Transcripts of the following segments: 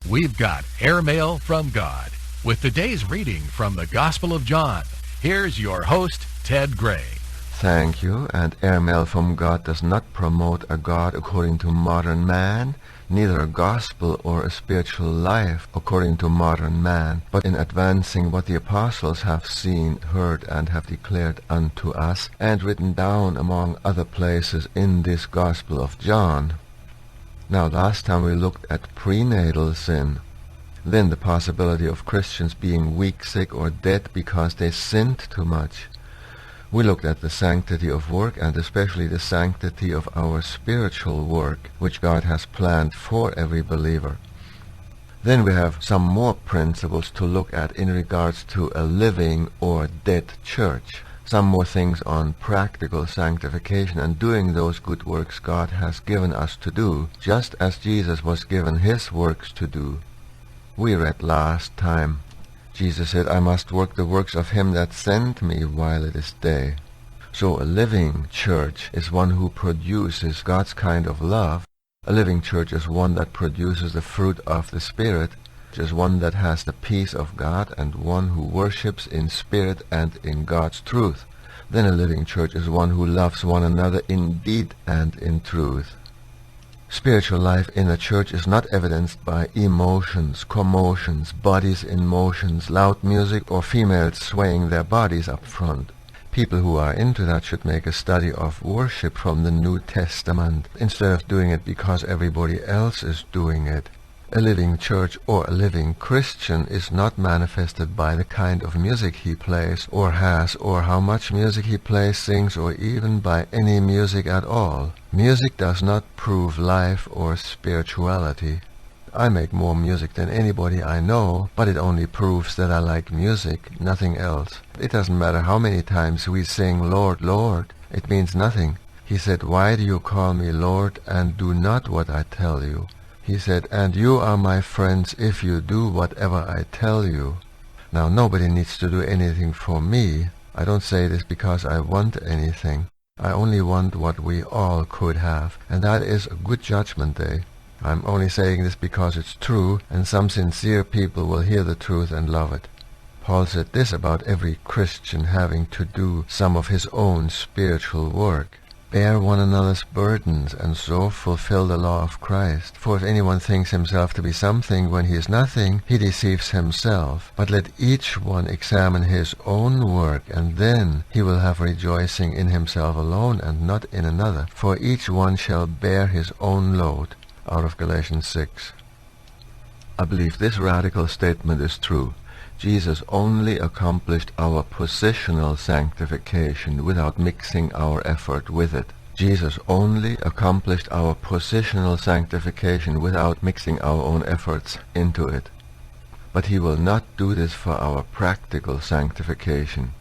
we've got Airmail from God with today's reading from the Gospel of John. Here's your host, Ted Gray. Thank you. And Airmail from God does not promote a God according to modern man, neither a gospel or a spiritual life according to modern man, but in advancing what the apostles have seen, heard, and have declared unto us, and written down among other places in this Gospel of John. Now, last time we looked at prenatal sin, then the possibility of Christians being weak, sick, or dead because they sinned too much. We looked at the sanctity of work, and especially the sanctity of our spiritual work, which God has planned for every believer. Then we have some more principles to look at in regards to a living or dead church. Some more things on practical sanctification and doing those good works God has given us to do, just as Jesus was given his works to do. We read last time, Jesus said, I must work the works of him that sent me while it is day. So a living church is one who produces God's kind of love. A living church is one that produces the fruit of the Spirit, is one that has the peace of God, and one who worships in spirit and in God's truth. Then a living church is one who loves one another in deed and in truth. Spiritual life in a church is not evidenced by emotions, commotions, bodies in motions, loud music, or females swaying their bodies up front. People who are into that should make a study of worship from the New Testament, instead of doing it because everybody else is doing it. A living church or a living Christian is not manifested by the kind of music he plays or has, or how much music he plays, sings, or even by any music at all. Music does not prove life or spirituality. I make more music than anybody I know, but it only proves that I like music, nothing else. It doesn't matter how many times we sing, Lord, Lord. It means nothing. He said, why do you call me Lord and do not what I tell you? He said, and you are my friends if you do whatever I tell you. Now, nobody needs to do anything for me. I don't say this because I want anything. I only want what we all could have, and that is a good judgment day. I'm only saying this because it's true, and some sincere people will hear the truth and love it. Paul said this about every Christian having to do some of his own spiritual work. Bear one another's burdens, and so fulfill the law of Christ. For if anyone thinks himself to be something when he is nothing, he deceives himself. But let each one examine his own work, and then he will have rejoicing in himself alone and not in another. For each one shall bear his own load. Out of Galatians 6. I believe this radical statement is true. Jesus only accomplished our positional sanctification without mixing our effort with it. Jesus only accomplished our positional sanctification without mixing our own efforts into it. But he will not do this for our practical sanctification.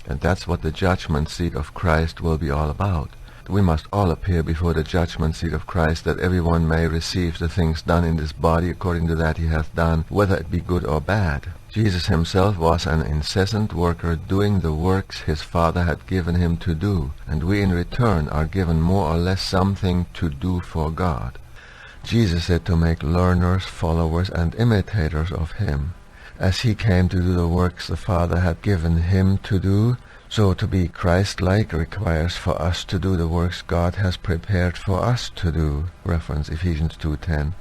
And that's what the judgment seat of Christ will be all about. We must all appear before the judgment seat of Christ, that everyone may receive the things done in this body according to that he hath done, whether it be good or bad. Jesus himself was an incessant worker, doing the works his Father had given him to do, and we in return are given more or less something to do for God. Jesus said to make learners, followers, and imitators of him. As he came to do the works the Father had given him to do, so to be Christ-like requires for us to do the works God has prepared for us to do. Reference Ephesians 2:10.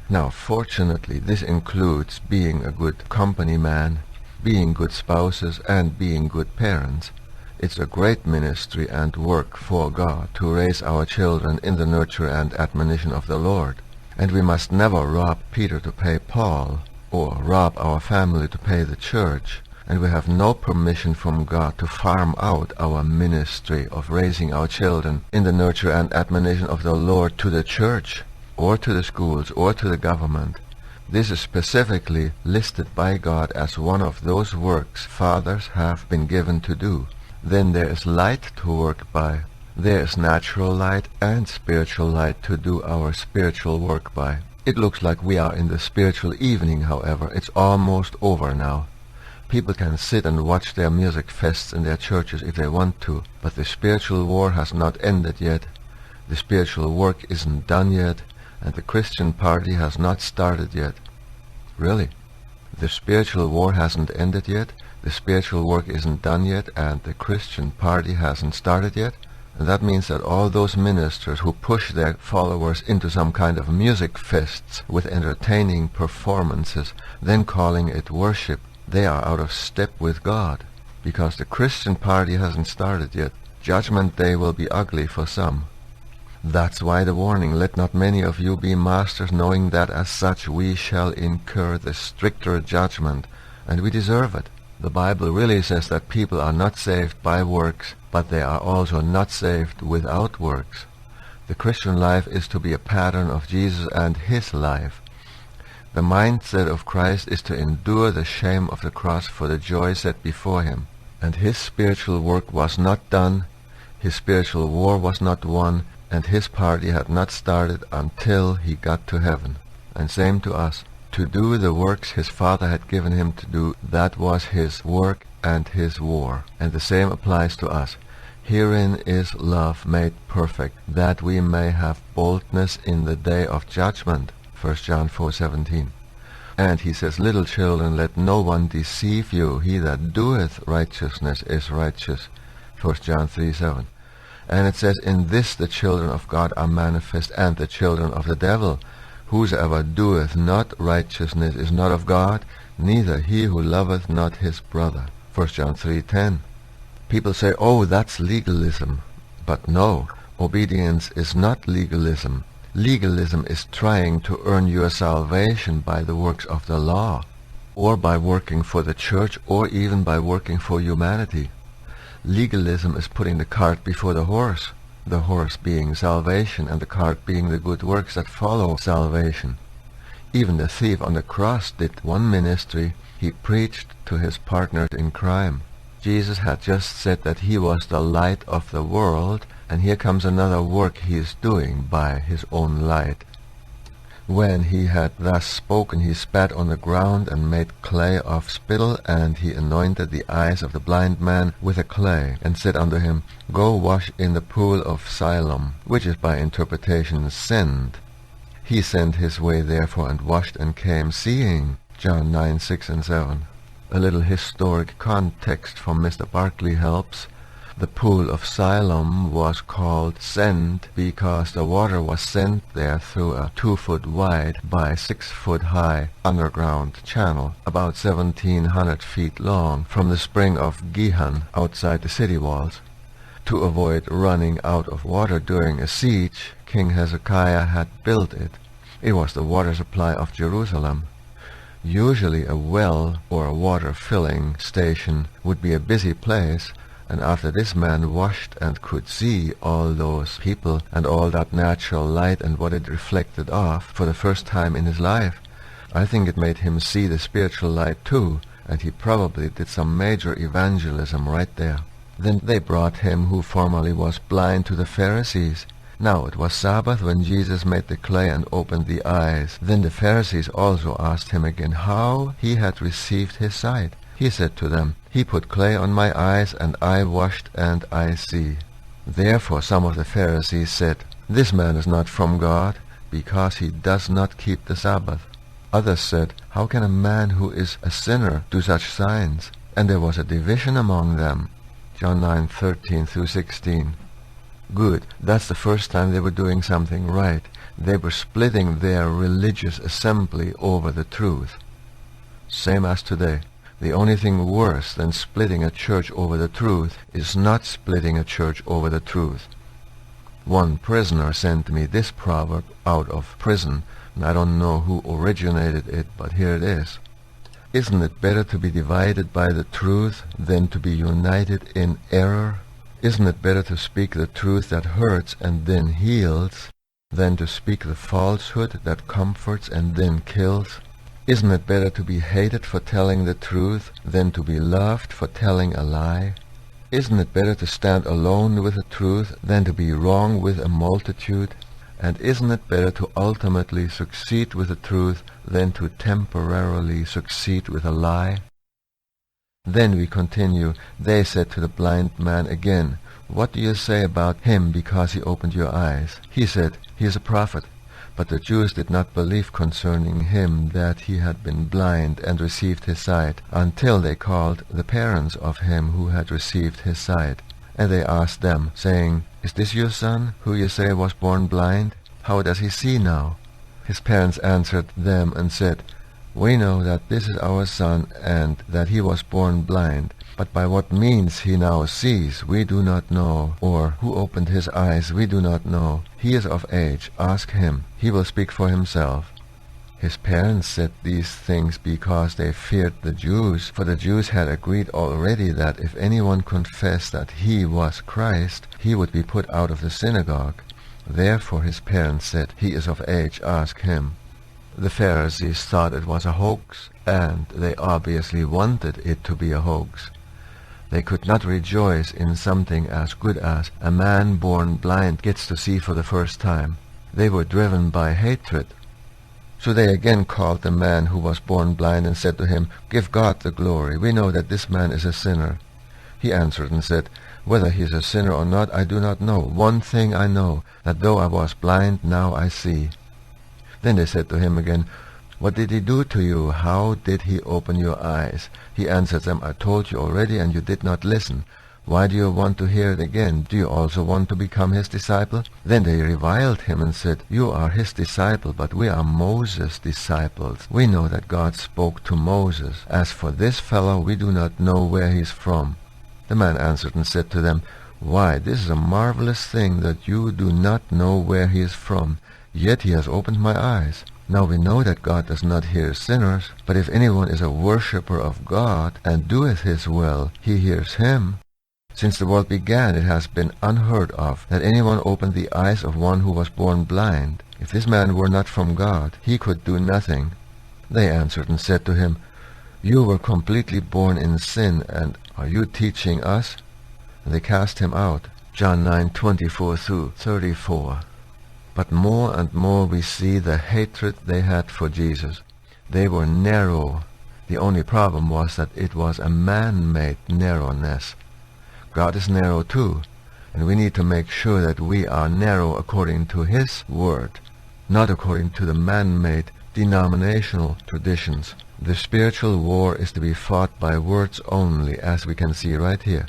Now, fortunately, this includes being a good company man, being good spouses, and being good parents. It's a great ministry and work for God to raise our children in the nurture and admonition of the Lord. And we must never rob Peter to pay Paul, or rob our family to pay the church. And we have no permission from God to farm out our ministry of raising our children in the nurture and admonition of the Lord to the church, or to the schools, or to the government. This is specifically listed by God as one of those works fathers have been given to do. Then there is light to work by. There is natural light and spiritual light to do our spiritual work by. It looks like we are in the spiritual evening, however. It's almost over now. People can sit and watch their music fests in their churches if they want to, but the spiritual war has not ended yet. The spiritual work isn't done yet, and the Christian party has not started yet. Really. The spiritual war hasn't ended yet, the spiritual work isn't done yet, and the Christian party hasn't started yet. And that means that all those ministers who push their followers into some kind of music fests with entertaining performances, then calling it worship, they are out of step with God. Because the Christian party hasn't started yet. Judgment Day will be ugly for some. That's why the warning, let not many of you be masters, knowing that as such we shall incur the stricter judgment, and we deserve it. The Bible really says that people are not saved by works, but they are also not saved without works. The Christian life is to be a pattern of Jesus and his life. The mindset of Christ is to endure the shame of the cross for the joy set before him. And his spiritual work was not done, his spiritual war was not won, and his party had not started until he got to heaven. And same to us. To do the works his Father had given him to do, that was his work and his war. And the same applies to us. Herein is love made perfect, that we may have boldness in the day of judgment. 1 John 4:17. And he says, little children, let no one deceive you. He that doeth righteousness is righteous. 1 John 3:7. And it says, in this the children of God are manifest, and the children of the devil. Whosoever doeth not righteousness is not of God, neither he who loveth not his brother. 1 John 3:10. People say, oh, that's legalism. But no, obedience is not legalism. Legalism is trying to earn your salvation by the works of the law, or by working for the church, or even by working for humanity. Legalism is putting the cart before the horse being salvation, and the cart being the good works that follow salvation. Even the thief on the cross did one ministry. He preached to his partner in crime. Jesus had just said that he was the light of the world, and here comes another work he is doing by his own light. When he had thus spoken, he spat on the ground and made clay of spittle, and he anointed the eyes of the blind man with the clay, and said unto him, Go wash in the pool of Siloam, which is by interpretation send. He sent his way therefore, and washed, and came seeing. John 9:6 and 7. A little historic context from Mr. Barclay helps. The pool of Siloam was called Send because the water was sent there through a 2-foot wide by 6-foot high underground channel, about 1,700 feet long, from the spring of Gihon outside the city walls. To avoid running out of water during a siege, King Hezekiah had built it. It was the water supply of Jerusalem. Usually a well or a water filling station would be a busy place, and after this man washed and could see all those people and all that natural light and what it reflected off for the first time in his life, I think it made him see the spiritual light too, and he probably did some major evangelism right there. Then they brought him who formerly was blind to the Pharisees. Now it was Sabbath when Jesus made the clay and opened the eyes. Then the Pharisees also asked him again how he had received his sight. He said to them, He put clay on my eyes, and I washed, and I see. Therefore some of the Pharisees said, This man is not from God, because he does not keep the Sabbath. Others said, How can a man who is a sinner do such signs? And there was a division among them. John 9:13-16. Good, that's the first time they were doing something right. They were splitting their religious assembly over the truth. Same as today. The only thing worse than splitting a church over the truth is not splitting a church over the truth. One prisoner sent me this proverb out of prison, and I don't know who originated it, but here it is. Isn't it better to be divided by the truth than to be united in error? Isn't it better to speak the truth that hurts and then heals, than to speak the falsehood that comforts and then kills? Isn't it better to be hated for telling the truth than to be loved for telling a lie? Isn't it better to stand alone with the truth than to be wrong with a multitude? And isn't it better to ultimately succeed with the truth than to temporarily succeed with a lie? Then we continue, they said to the blind man again, What do you say about him because he opened your eyes? He said, He is a prophet. But the Jews did not believe concerning him that he had been blind and received his sight, until they called the parents of him who had received his sight. And they asked them, saying, Is this your son, who you say was born blind? How does he see now? His parents answered them and said, We know that this is our son, and that he was born blind. But by what means he now sees, we do not know, or who opened his eyes, we do not know. He is of age, ask him, he will speak for himself. His parents said these things because they feared the Jews, for the Jews had agreed already that if anyone confessed that he was Christ, he would be put out of the synagogue. Therefore his parents said, He is of age, ask him. The Pharisees thought it was a hoax, and they obviously wanted it to be a hoax. They could not rejoice in something as good as a man born blind gets to see for the first time. They were driven by hatred. So they again called the man who was born blind and said to him, Give God the glory. We know that this man is a sinner. He answered and said, Whether he is a sinner or not, I do not know. One thing I know, that though I was blind, now I see. Then they said to him again, What did he do to you? How did he open your eyes? He answered them, I told you already, and you did not listen. Why do you want to hear it again? Do you also want to become his disciple? Then they reviled him and said, You are his disciple, but we are Moses' disciples. We know that God spoke to Moses. As for this fellow, we do not know where he is from. The man answered and said to them, Why, this is a marvelous thing that you do not know where he is from. Yet he has opened my eyes. Now we know that God does not hear sinners, but if anyone is a worshipper of God and doeth his will, he hears him. Since the world began, it has been unheard of that anyone opened the eyes of one who was born blind. If this man were not from God, he could do nothing. They answered and said to him, You were completely born in sin, and are you teaching us? And they cast him out. John 9:24-34. But more and more we see the hatred they had for Jesus. They were narrow. The only problem was that it was a man-made narrowness. God is narrow too, and we need to make sure that we are narrow according to His Word, not according to the man-made denominational traditions. The spiritual war is to be fought by words only, as we can see right here.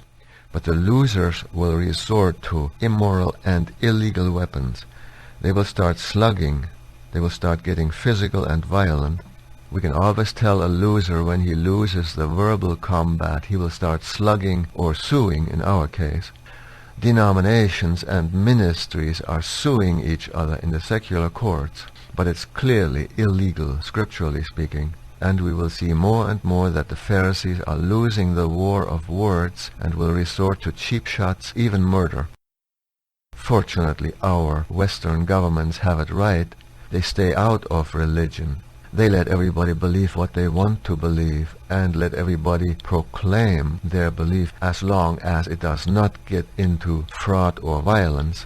But the losers will resort to immoral and illegal weapons. They will start slugging. They will start getting physical and violent. We can always tell a loser when he loses the verbal combat. He will start slugging or suing in our case. Denominations and ministries are suing each other in the secular courts, but it's clearly illegal, scripturally speaking. And we will see more and more that the Pharisees are losing the war of words and will resort to cheap shots, even murder. Fortunately, our Western governments have it right. They stay out of religion. They let everybody believe what they want to believe and let everybody proclaim their belief as long as it does not get into fraud or violence.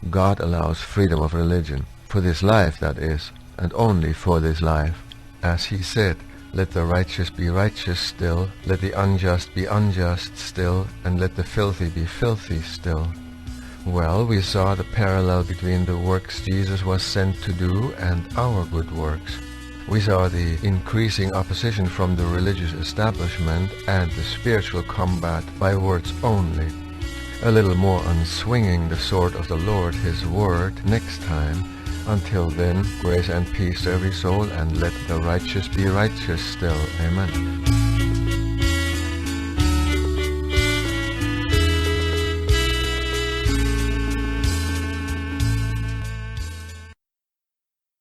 God allows freedom of religion, for this life that is, and only for this life. As He said, let the righteous be righteous still, let the unjust be unjust still, and let the filthy be filthy still. Well, we saw the parallel between the works Jesus was sent to do and our good works. We saw the increasing opposition from the religious establishment and the spiritual combat by words only. A little more on swinging the sword of the Lord, His Word, next time. Until then, grace and peace to every soul, and let the righteous be righteous still. Amen.